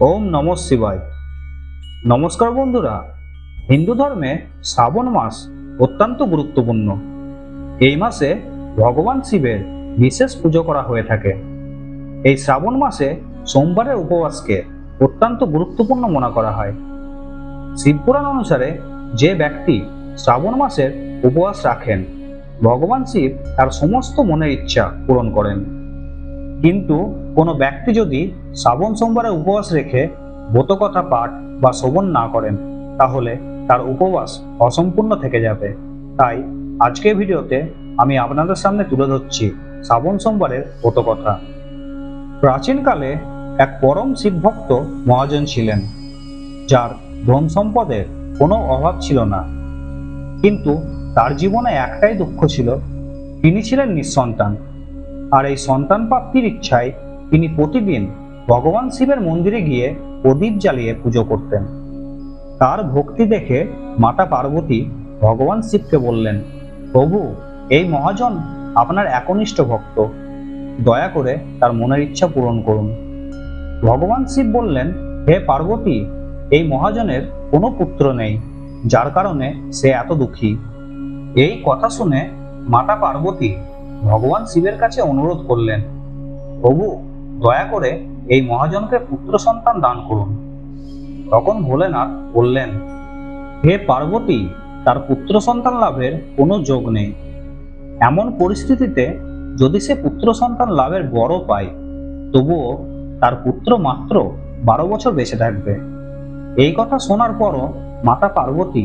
ওম নমঃ শিবায়। নমস্কার বন্ধুরা, হিন্দু ধর্মে শ্রাবণ মাস অত্যন্ত গুরুত্বপূর্ণ। এই মাসে ভগবান শিবের বিশেষ পুজো করা হয়ে থাকে। এই শ্রাবণ মাসে সোমবারের উপবাসকে অত্যন্ত গুরুত্বপূর্ণ মনে করা হয়। শিবপুরাণ অনুসারে যে ব্যক্তি শ্রাবণ মাসের উপবাস রাখেন, ভগবান শিব তার সমস্ত মনের ইচ্ছা পূরণ করেন। কিন্তু কোনো ব্যক্তি যদি শ্রাবণ সোমবারে উপবাস রেখে ব্রতকথা পাঠ বা শ্রবণ না করেন, তাহলে তার উপবাস অসম্পূর্ণ থেকে যাবে। তাই আজকের ভিডিওতে আমি আপনাদের সামনে তুলে ধরছি শ্রাবণ সোমবারের ব্রতকথা। প্রাচীনকালে এক পরম শিবভক্ত মহাজন ছিলেন, যার ধন সম্পদের কোনো অভাব ছিল না। কিন্তু তার জীবনে একটাই দুঃখ ছিল, তিনি ছিলেন নিঃসন্তান। আর এই সন্তান প্রাপ্তির ইচ্ছায় তিনি প্রতিদিন ভগবান শিবের মন্দিরে গিয়ে প্রদীপ জ্বালিয়ে পুজো করতেন। তার ভক্তি দেখে মাতা পার্বতী ভগবান শিবকে বললেন, প্রভু, এই মহাজন আপনার একনিষ্ঠ ভক্ত, দয়া করে তার মনের ইচ্ছা পূরণ করুন। ভগবান শিব বললেন, হে পার্বতী, এই মহাজনের কোনো পুত্র নেই, যার কারণে সে এত দুঃখী। এই কথা শুনে মাতা পার্বতী ভগবান শিবের কাছে অনুরোধ করলেন, প্রভু, দয়া করে এই মহাজনকে পুত্র সন্তান দান করুন। তখন ভোলেনাথ বললেন, হে পার্বতী, তার পুত্র সন্তান লাভের কোনো যোগ নেই। এমন পরিস্থিতিতে যদি সে পুত্র সন্তান লাভের বড় পায়, তবুও তার পুত্র মাত্র 12 বছর বেঁচে থাকবে। এই কথা শোনার পরও মাতা পার্বতী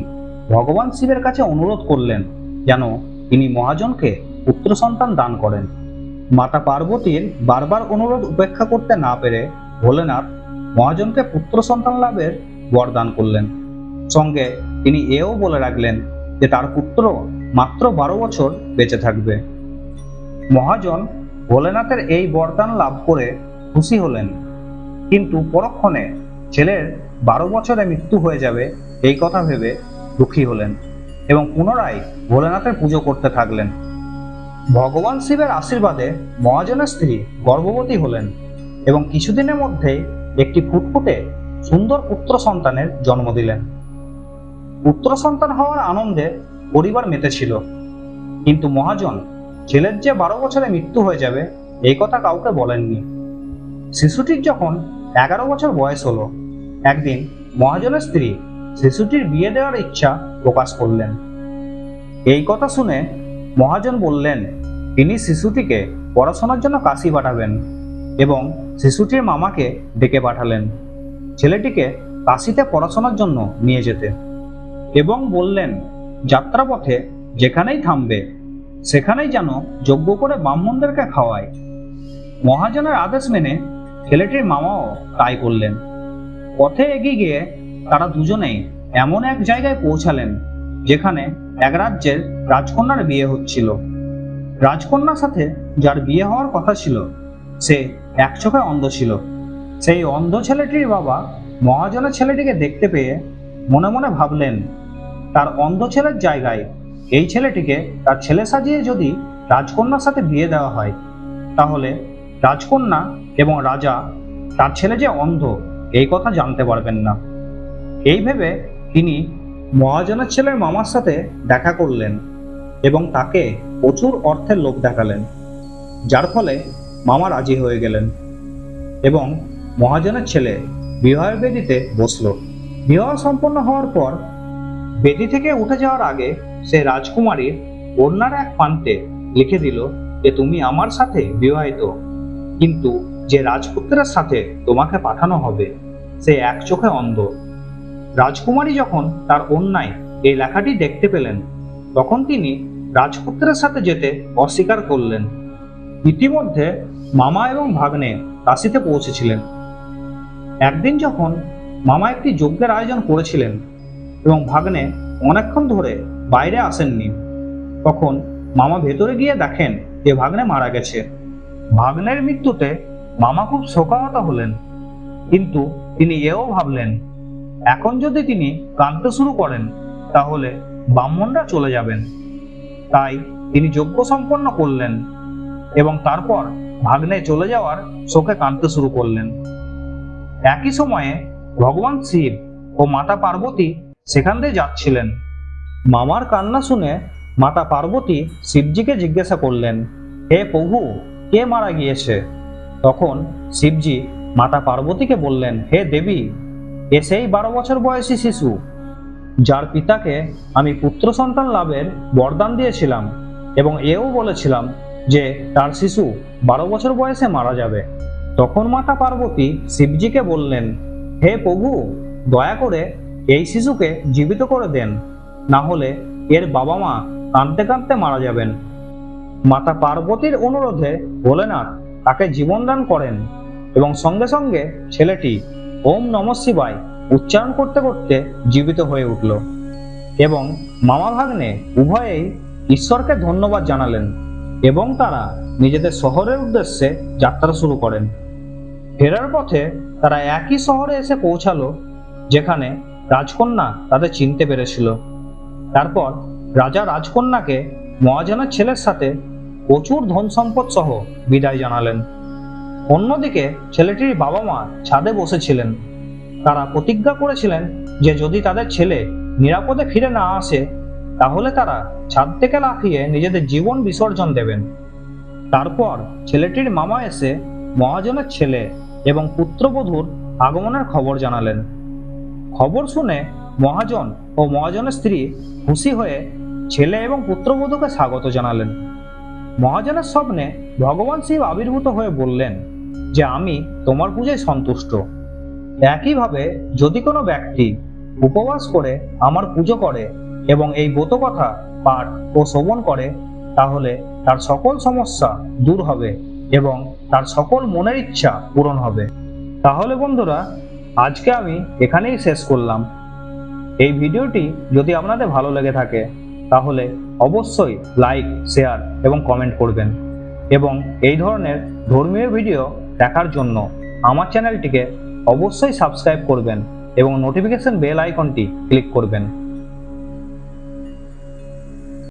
ভগবান শিবের কাছে অনুরোধ করলেন যেন তিনি মহাজনকে পুত্র সন্তান দান করেন। মাতা পার্বতীর বারবার অনুরোধ উপেক্ষা করতে না পেরে ভোলেনাথ মহাজনকে পুত্র সন্তান লাভের বরদান করলেন। সঙ্গে তিনি এও বলে রাখলেন যে তার পুত্র মাত্র 12 বছর বেঁচে থাকবে। মহাজন ভোলেনাথের এই বরদান লাভ করে খুশি হলেন, কিন্তু পরক্ষণে ছেলের 12 বছরে মৃত্যু হয়ে যাবে এই কথা ভেবে দুঃখী হলেন এবং পুনরায় ভোলেনাথের পুজো করতে থাকলেন। ভগবান শিবের আশীর্বাদে মহাজনের স্ত্রী গর্ভবতী হলেন এবং কিছুদিনের মধ্যেই একটি ফুটফুটে সুন্দর পুত্র সন্তানের জন্ম দিলেন। পুত্র সন্তান হওয়ার আনন্দে পরিবার মেতেছিল, কিন্তু মহাজন ছেলের যে 12 বছরে মৃত্যু হয়ে যাবে এই কথা কাউকে বলেননি। শিশুটির যখন 11 বছর বয়স হলো, একদিন মহাজনের স্ত্রী শিশুটির বিয়ে দেওয়ার ইচ্ছা প্রকাশ করলেন। এই কথা শুনে মহাজন বললেন তিনি শিশুটিকে পড়াশোনার জন্য কাশী পাঠাবেন এবং শিশুটির মামাকে ডেকে পাঠালেন ছেলেটিকে কাশীতে পড়াশোনার জন্য নিয়ে যেতে, এবং বললেন যাত্রাপথে যেখানেই থামবে সেখানেই যেন যজ্ঞ করে ব্রাহ্মণদেরকে খাওয়ায়। মহাজনের আদেশ মেনে ছেলেটির মামাও তাই করলেন। পথে এগিয়ে গিয়ে তারা দুজনেই এমন এক জায়গায় পৌঁছালেন যেখানে এক রাজ্যের রাজকন্যার বিয়ে হচ্ছিল। রাজকন্যার সাথে যার বিয়ে হওয়ার কথা ছিল সে এক চোখে অন্ধ ছিল। সেই অন্ধ ছেলেটির বাবা মহাজনের ছেলেটিকে দেখতে পেয়ে মনে মনে ভাবলেন, তার অন্ধ ছেলের জায়গায় এই ছেলেটিকে তার ছেলে সাজিয়ে যদি রাজকন্যার সাথে বিয়ে দেওয়া হয়, তাহলে রাজকন্যা এবং রাজা তার ছেলে যে অন্ধ এই কথা জানতে পারবেন না। এই ভেবে তিনি মহাজনের ছেলের মামার সাথে দেখা করলেন এবং তাকে প্রচুর অর্থের লোভ দেখালেন, যার ফলে মামা রাজি হয়ে গেলেন এবং মহাজনের ছেলে বিবাহের বেদিতে বসল। বিবাহ সম্পন্ন হওয়ার পর বেদি থেকে উঠে যাওয়ার আগে সে রাজকুমারীর ওড়নার এক প্রান্তে লিখে দিল যে তুমি আমার সাথে বিবাহিত, কিন্তু যে রাজপুত্রের সাথে তোমাকে পাঠানো হবে সে এক চোখে অন্ধ। রাজকুমারী যখন তার ওড়নায় এই লেখাটি দেখতে পেলেন, তখন তিনি রাজপুত্রের সাথে যেতে অস্বীকার করলেন। ইতিমধ্যে মামা এবং ভাগ্নে কাশীতে পৌঁছেছিলেন। একদিন যখন মামা একটি যজ্ঞের আয়োজন করেছিলেন এবং ভাগ্নে অনেকক্ষণ ধরে বাইরে আসেননি, তখন মামা ভেতরে গিয়ে দেখেন যে ভাগ্নে মারা গেছে। ভাগ্নের মৃত্যুতে মামা খুব শোকাহত হলেন, কিন্তু তিনি এও ভাবলেন এখন যদি তিনি কাঁদতে শুরু করেন তাহলে ব্রাহ্মণরা চলে যাবেন। তাই তিনি যজ্ঞ সম্পন্ন করলেন এবং তারপর ভাগ্নে চলে যাওয়ার শোকে কাঁদতে শুরু করলেন। একই সময়ে ভগবান শিব ও মাতা পার্বতী সেখান দিয়ে যাচ্ছিলেন। মামার কান্না শুনে মাতা পার্বতী শিবজিকে জিজ্ঞাসা করলেন, হে প্রভু, কে মারা গিয়েছে? তখন শিবজি মাতা পার্বতীকে বললেন, হে দেবী, এ সেই 12 বছর বয়সী শিশু যার পিতাকে আমি পুত্র সন্তান লাভের বরদান দিয়েছিলাম এবং এও বলেছিলাম যে তার শিশু 12 বছর বয়সে মারা যাবে। তখন মাতা পার্বতী শিবজিকে বললেন, হে প্রভু, দয়া করে এই শিশুকে জীবিত করে দেন, না হলে এর বাবা মা কাঁদতে কাঁদতে মারা যাবেন। মাতা পার্বতীর অনুরোধে ভোলেনাথ তাকে জীবন দান করেন এবং সঙ্গে সঙ্গে ছেলেটি ওম নমঃ শিবায় উচ্চারণ করতে করতে জীবিত হয়ে উঠল এবং মামা ভাগ্নে উভয়েই ঈশ্বরকে ধন্যবাদ জানালেন এবং তারা নিজেদের শহরের উদ্দেশ্যে যাত্রা শুরু করেন। ফেরার পথে তারা একই শহরে এসে পৌঁছালো যেখানে রাজকন্যা তাদের চিনতে পেরেছিল। তারপর রাজা রাজকন্যাকে মহাজনের ছেলের সাথে প্রচুর ধন সম্পদ সহ বিদায় জানালেন। অন্যদিকে ছেলেটির বাবা মা ছাদে বসেছিলেন। তারা প্রতিজ্ঞা করেছিলেন যে যদি তাদের ছেলে নিরাপদে ফিরে না আসে তাহলে তারা ছাদ থেকে লাফিয়ে নিজেদের জীবন বিসর্জন দেবেন। তারপর ছেলেটির মামা এসে মহাজনের ছেলে এবং পুত্রবধূর আগমনের খবর জানালেন। খবর শুনে মহাজন ও মহাজনের স্ত্রী খুশি হয়ে ছেলে এবং পুত্রবধূকে স্বাগত জানালেন। মহাজনের স্বপ্নে ভগবান শিব আবির্ভূত হয়ে বললেন যে আমি তোমার পূজায় সন্তুষ্ট। একইভাবে যদি কোনো ব্যক্তি উপবাস করে আমার পুজো করে এবং এই ব্রত কথা পাঠ ও শ্রবণ করে তাহলে তার সকল সমস্যা দূর হবে এবং তার সকল মনের ইচ্ছা পূরণ হবে। তাহলে বন্ধুরা, আজকে আমি এখানেই শেষ করলাম। এই ভিডিওটি যদি আপনাদের ভালো লেগে থাকে তাহলে অবশ্যই লাইক, শেয়ার এবং কমেন্ট করবেন এবং এই ধরনের ধর্মীয় ভিডিও দেখার জন্য আমার চ্যানেলটিকে অবশ্যই সাবস্ক্রাইব করবেন এবং নোটিফিকেশন বেল আইকনটি ক্লিক করবেন।